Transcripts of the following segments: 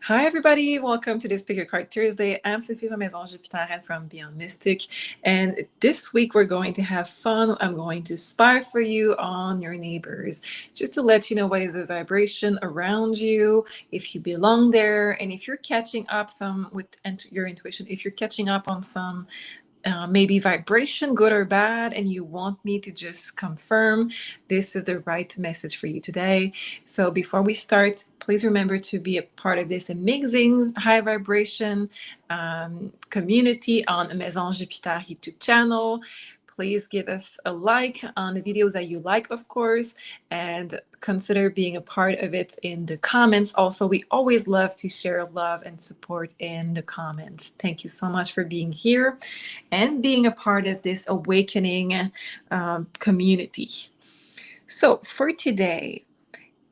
Hi, everybody. Welcome to this Pick Your Card Thursday. I'm Sophie Maison Jupiter from Beyond Mystic. And this week we're going to have fun. I'm going to spy for you on your neighbors, just to let you know what is the vibration around you, if you belong there, and if you're catching up some with your intuition, if you're catching up on some maybe vibration, good or bad, and you want me to just confirm this is the right message for you today. So before we start, please remember to be a part of this amazing high vibration community on Maison Jupiter YouTube channel. Please give us a like on the videos that you like, of course, and consider being a part of it in the comments. Also, we always love to share love and support in the comments. Thank you so much for being here and being a part of this awakening community. So for today,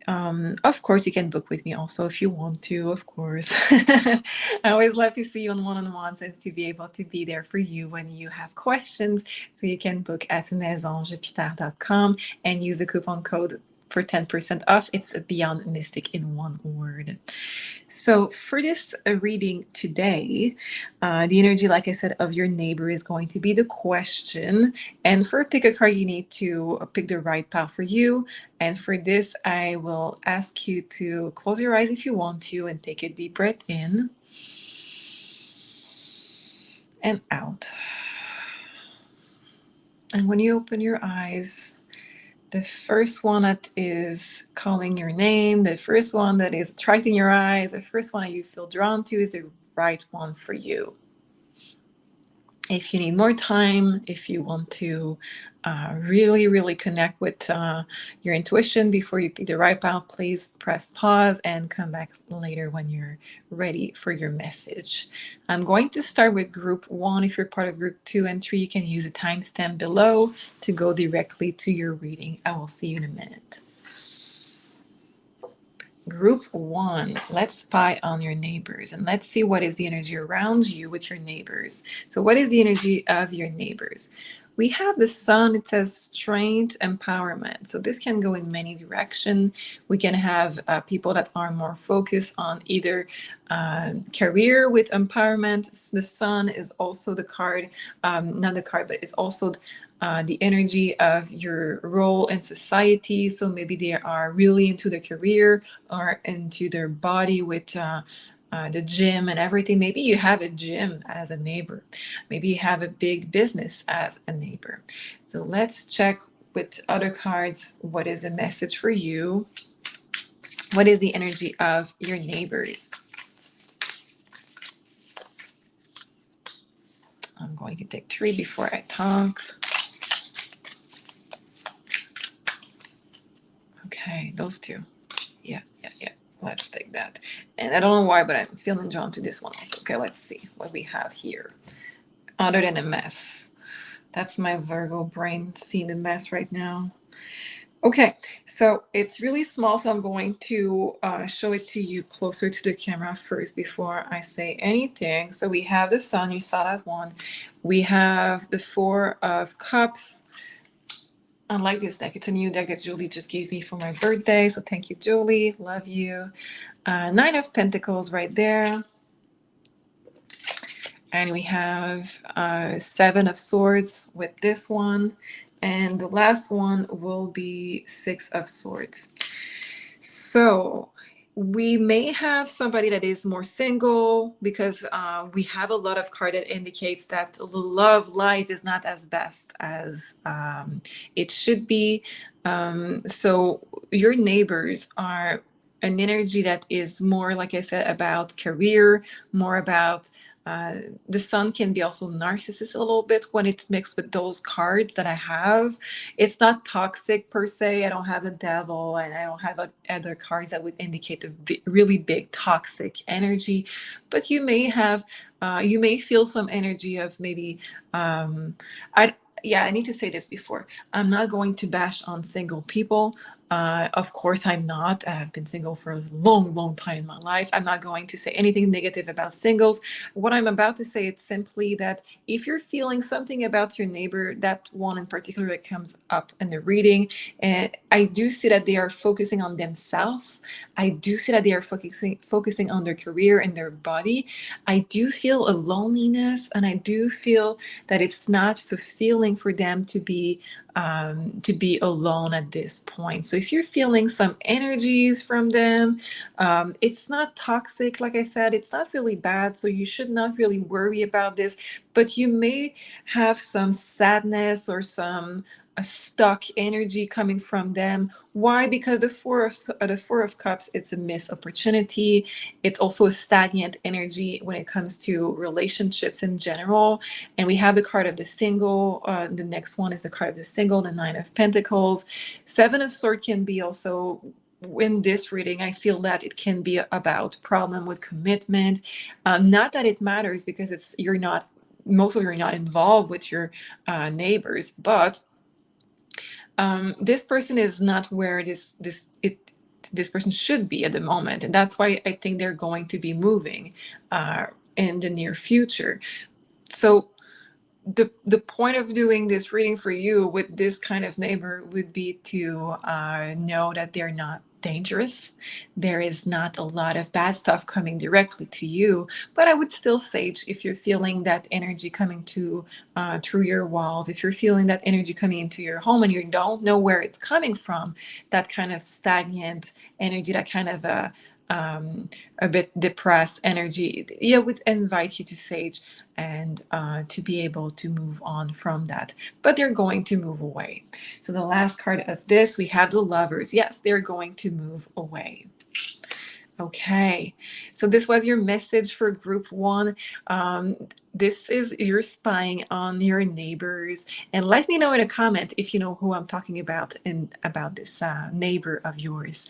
of course, you can book with me also if you want to, of course. I always love to see you on one-on-ones and to be able to be there for you when you have questions. So you can book at maisonjupiter.com and use the coupon code for 10% off. It's Beyond Mystic in one word. So for this reading today, the energy, like I said, of your neighbor is going to be the question. And for pick a card, you need to pick the right pile for you. And for this, I will ask you to close your eyes if you want to and take a deep breath in and out. And when you open your eyes, the first one that is calling your name, the first one that is attracting your eyes, the first one that you feel drawn to is the right one for you. If you need more time, if you want to really connect with your intuition before you pick the right path, please press pause and come back later when you're ready for your message. I'm going to start with group 1. If you're part of group 2 and 3, you can use the timestamp below to go directly to your reading. I will see you in a minute. Group 1, let's spy on your neighbors and let's see what is the energy around you with your neighbors. So what is the energy of your neighbors? We have the sun. It says strength, empowerment. So this can go in many directions. We can have people that are more focused on either career with empowerment. The sun is also the card, not the card, but it's also the energy of your role in society. So maybe they are really into their career or into their body with the gym and everything. Maybe you have a gym as a neighbor. Maybe you have a big business as a neighbor. So let's check with other cards. What is the message for you? What is the energy of your neighbors? I'm going to take 3 before I talk. Okay, those 2. Yeah. Let's take that. And I don't know why, but I'm feeling drawn to this one also. Okay, let's see what we have here. Other than a mess. That's my Virgo brain seeing the mess right now. Okay, so it's really small, so I'm going to show it to you closer to the camera first before I say anything. So we have the sun, you saw that one. We have the 4 of Cups. I like this deck. It's a new deck that Julie just gave me for my birthday. So thank you, Julie. Love you. 9 of Pentacles right there. And we have 7 of Swords with this one. And the last one will be 6 of Swords. So we may have somebody that is more single because we have a lot of card that indicates that the love life is not as best as it should be. So your neighbors are an energy that is more, like I said, about career, more about the sun can be also narcissist a little bit when it's mixed with those cards that I have. It's not toxic per se. I don't have a devil and I don't have other cards that would indicate a really big toxic energy, but you may have, you may feel some energy of maybe, I need to say this before. I'm not going to bash on single people. Of course, I'm not. I've been single for a long, long time in my life. I'm not going to say anything negative about singles. What I'm about to say is simply that if you're feeling something about your neighbor, that one in particular that comes up in the reading, and I do see that they are focusing on themselves. I do see that they are focusing on their career and their body. I do feel a loneliness, and I do feel that it's not fulfilling for them to be alone at this point. So if you're feeling some energies from them, it's not toxic. Like I said, it's not really bad. So you should not really worry about this, but you may have some sadness or some a stuck energy coming from them. Why? Because the four of cups, it's a missed opportunity. It's also a stagnant energy when it comes to relationships in general. And we have the card of the single. The next one is the card of the single, the Nine of Pentacles. Seven of Swords can be also, in this reading, I feel that it can be about problem with commitment. Not that it matters, because you're not, most of you're not involved with your neighbors, but this person is not where this person should be at the moment, and that's why I think they're going to be moving in the near future. So the point of doing this reading for you with this kind of neighbor would be to know that they're not dangerous. There is not a lot of bad stuff coming directly to you, but I would still say, if you're feeling that energy coming to through your walls, if you're feeling that energy coming into your home and you don't know where it's coming from, that kind of stagnant energy, that kind of a bit depressed energy, yeah, would invite you to sage and to be able to move on from that. But they're going to move away. So the last card of this, we have the Lovers. Yes, they're going to move away. Okay, so this was your message for group one. This is your spying on your neighbors, and let me know in a comment if you know who I'm talking about and about this neighbor of yours.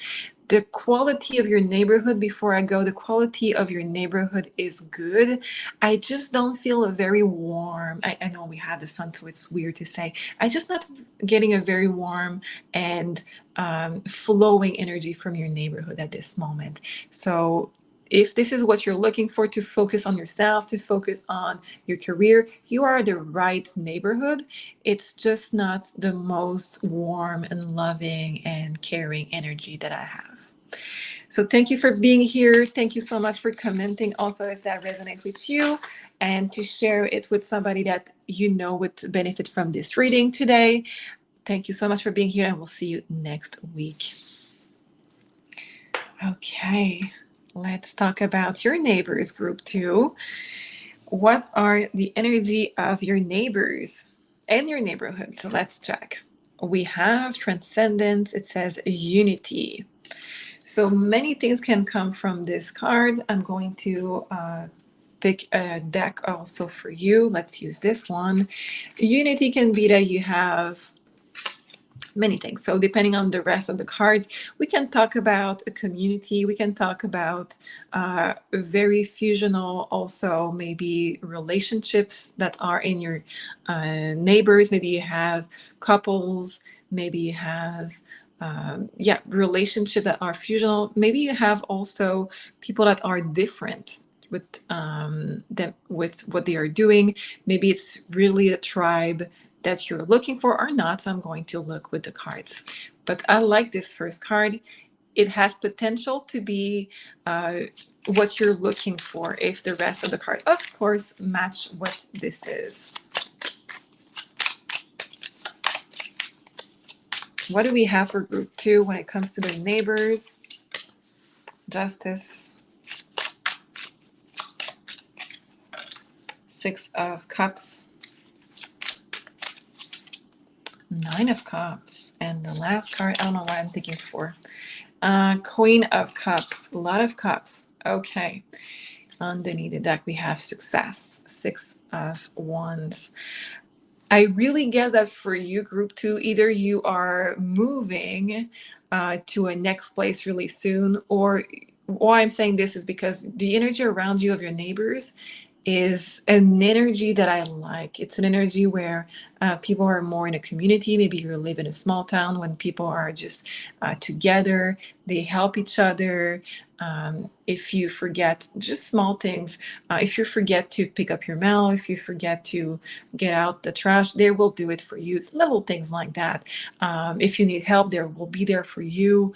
The quality of your neighborhood, before I go, the quality of your neighborhood is good. I just don't feel a very warm. I know we have the sun, so it's weird to say. I just not getting a very warm and flowing energy from your neighborhood at this moment. So if this is what you're looking for, to focus on yourself, to focus on your career, you are the right neighborhood. It's just not the most warm and loving and caring energy that I have. So thank you for being here. Thank you so much for commenting also if that resonates with you, and to share it with somebody that you know would benefit from this reading today. Thank you so much for being here, and we'll see you next week. Okay, let's talk about your neighbors, group two. What are the energy of your neighbors and your neighborhood? So let's check. We have transcendence. It says unity. So many things can come from this card. I'm going to pick a deck also for you. Let's use this one. Unity can be that you have many things. So depending on the rest of the cards, we can talk about a community. We can talk about very fusional, also maybe relationships that are in your neighbors. Maybe you have couples. Maybe you have relationships that are fusional. Maybe you have also people that are different with with what they are doing. Maybe it's really a tribe that you're looking for or not. So I'm going to look with the cards. But I like this first card. It has potential to be what you're looking for if the rest of the cards, of course, match what this is. What do we have for group two when it comes to the neighbors? Justice. Six of Cups. Nine of Cups. And the last card, I don't know why I'm thinking four. Queen of Cups. A lot of cups. Okay. Underneath the deck, we have success. Six of Wands. I really get that for you, group two. Either you are moving to a next place really soon, or why I'm saying this is because the energy around you of your neighbors, is an energy that I like. It's an energy where people are more in a community. Maybe you live in a small town when people are just together, they help each other. If you forget just small things, if you forget to pick up your mail, if you forget to get out the trash, they will do it for you. It's little things like that. If you need help, they will be there for you.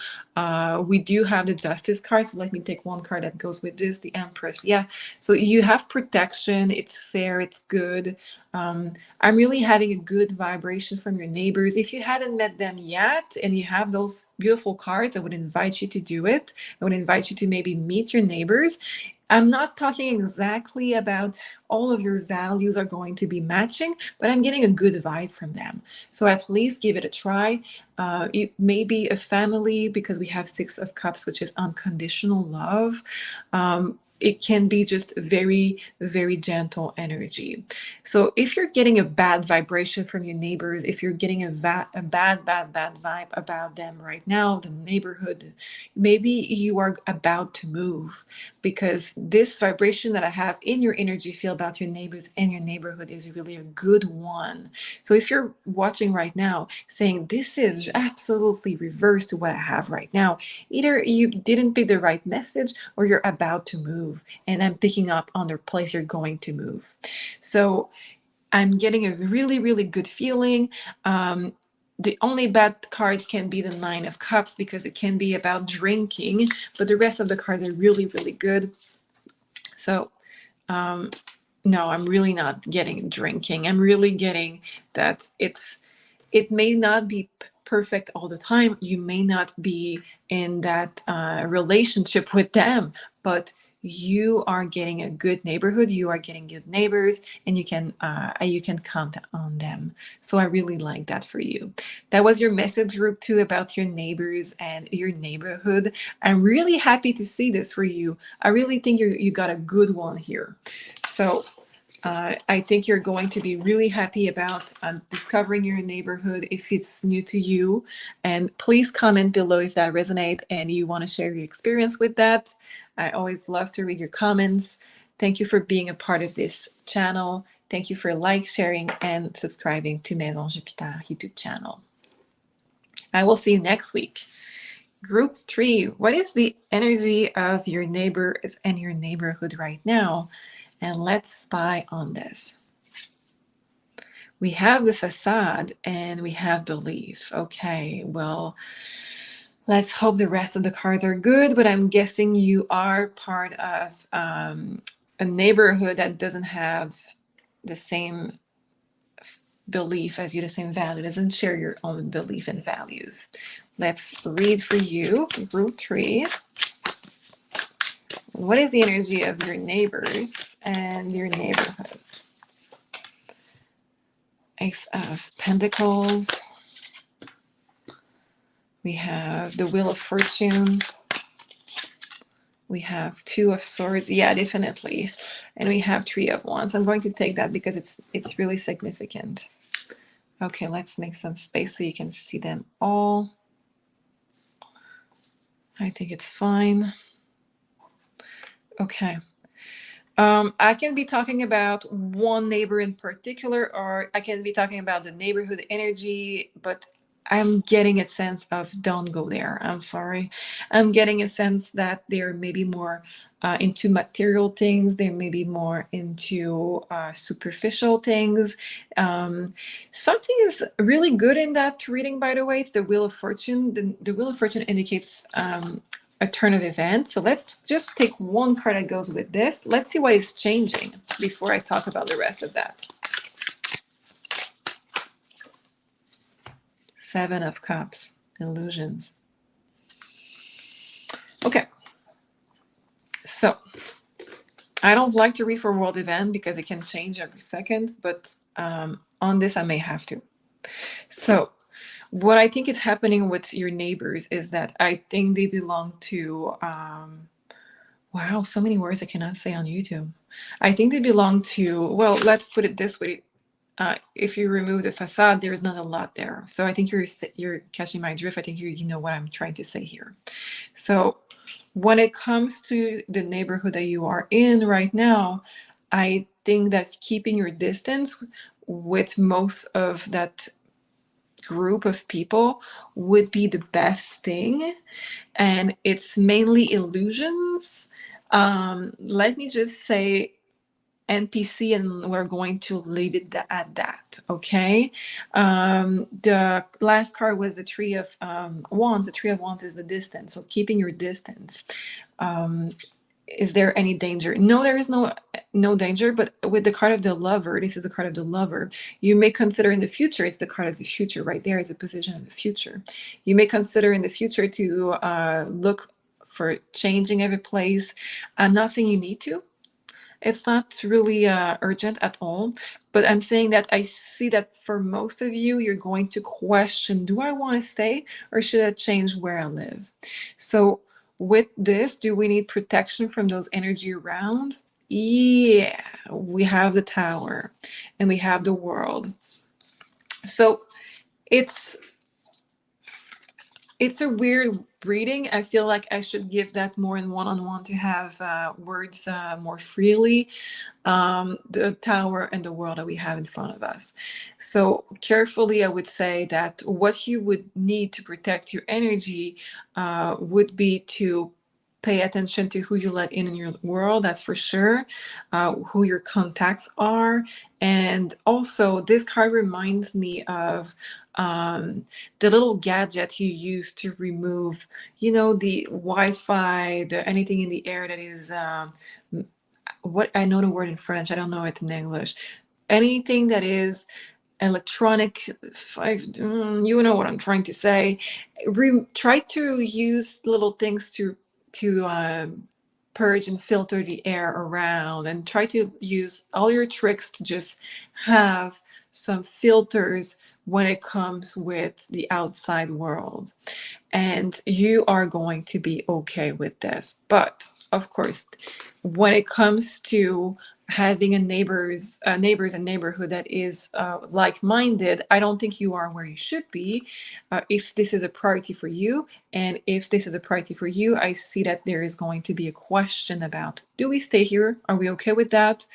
We do have the Justice card, so let me take one card that goes with this, the Empress. Yeah, so you have protection, it's fair, it's good. I'm really having a good vibration from your neighbors. If you haven't met them yet and you have those beautiful cards, I would invite you to do it. I would invite you to maybe meet your neighbors. I'm not talking exactly about all of your values are going to be matching, but I'm getting a good vibe from them. So at least give it a try. It may be a family because we have Six of Cups, which is unconditional love. It can be just very, very gentle energy. So if you're getting a bad vibration from your neighbors, if you're getting a bad vibe about them right now, the neighborhood, maybe you are about to move, because this vibration that I have in your energy field about your neighbors and your neighborhood is really a good one. So if you're watching right now saying this is absolutely reverse to what I have right now, either you didn't pick the right message or you're about to move, and I'm picking up on the place you're going to move. So I'm getting a really, really good feeling. The only bad cards can be the Nine of Cups because it can be about drinking, but the rest of the cards are really, really good. So no, I'm really not getting drinking. I'm really getting that it may not be perfect all the time. You may not be in that relationship with them, but you are getting a good neighborhood. You are getting good neighbors, and you can count on them. So I really like that for you. That was your message, group 2, about your neighbors and your neighborhood. I'm really happy to see this for you. I really think you got a good one here. So I think you're going to be really happy about discovering your neighborhood if it's new to you. And please comment below if that resonates and you want to share your experience with that. I always love to read your comments. Thank you for being a part of this channel. Thank you for sharing, and subscribing to Maison Jupiter YouTube channel. I will see you next week. Group 3, what is the energy of your neighbors and your neighborhood right now? And let's spy on this. We have the facade and we have belief. Okay, well, let's hope the rest of the cards are good, but I'm guessing you are part of a neighborhood that doesn't have the same belief as you, the same value, doesn't share your own belief and values. Let's read for you, group 3. What is the energy of your neighbors and your neighborhood? Ace of Pentacles. We have the Wheel of Fortune. We have Two of Swords. Yeah, definitely. And we have Three of Wands. I'm going to take that because it's really significant. Okay, let's make some space so you can see them all. I think it's fine. Okay. I can be talking about one neighbor in particular, or I can be talking about the neighborhood energy, but I'm getting a sense of don't go there. I'm sorry. I'm getting a sense that they're maybe more into material things. They may be more into superficial things. Something is really good in that reading, by the way. It's the Wheel of Fortune. The Wheel of Fortune indicates a turn of events. So let's just take one card that goes with this. Let's see what is changing before I talk about the rest of that. Seven of Cups, illusions. Okay. So I don't like to read for world event because it can change every second, but on this I may have to. So what I think is happening with your neighbors is that I think they belong to, wow, so many words I cannot say on YouTube. I think they belong to, well, let's put it this way. If you remove the facade, there is not a lot there. So I think you're catching my drift. I think you know what I'm trying to say here. So when it comes to the neighborhood that you are in right now, I think that keeping your distance with most of that group of people would be the best thing. And it's mainly illusions. Let me just say NPC, and we're going to leave it at that. Okay. The last card was the Three of Wands. The Three of Wands is the distance. So keeping your distance. Is there any danger? No, there is no danger. But with the card of the Lover, this is the card of the Lover. You may consider in the future. It's the card of the future. Right there is a position of the future. You may consider in the future to look for changing every place. I'm not saying you need to. It's not really urgent at all, but I'm saying that I see that for most of you, you're going to question, do I want to stay or should I change where I live? So with this, do we need protection from those energy around? Yeah, we have the Tower and we have the World. So it's a weird reading. I feel like I should give that more in one-on-one to have words more freely. The Tower and the World that we have in front of us. So carefully, I would say that what you would need to protect your energy would be to pay attention to who you let in your world, that's for sure, who your contacts are. And also, this card reminds me of the little gadget you use to remove, the Wi-Fi, the anything in the air that is what I know the word in French, I don't know it in English. Anything that is electronic, you know what I'm trying to say. Try to use little things to purge and filter the air around, and try to use all your tricks to just have some filters when it comes with the outside world. And you are going to be okay with this. But of course, when it comes to having a neighbors and neighborhood that is like-minded, I don't think you are where you should be. If this is a priority for you, and if this is a priority for you, I see that there is going to be a question about, do we stay here? Are we okay with that?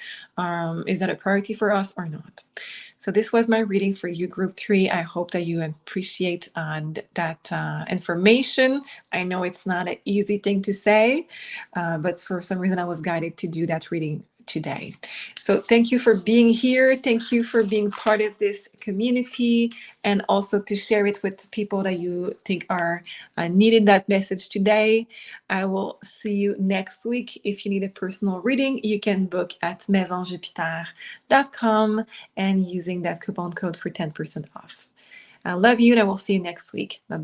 Is that a priority for us or not? So this was my reading for you, Group 3. I hope that you appreciate that information. I know it's not an easy thing to say, but for some reason I was guided to do that reading today. So thank you for being here. Thank you for being part of this community, and also to share it with people that you think are needing that message today. I will see you next week. If you need a personal reading, you can book at maisonjupiter.com and using that coupon code for 10% off. I love you, and I will see you next week. Bye.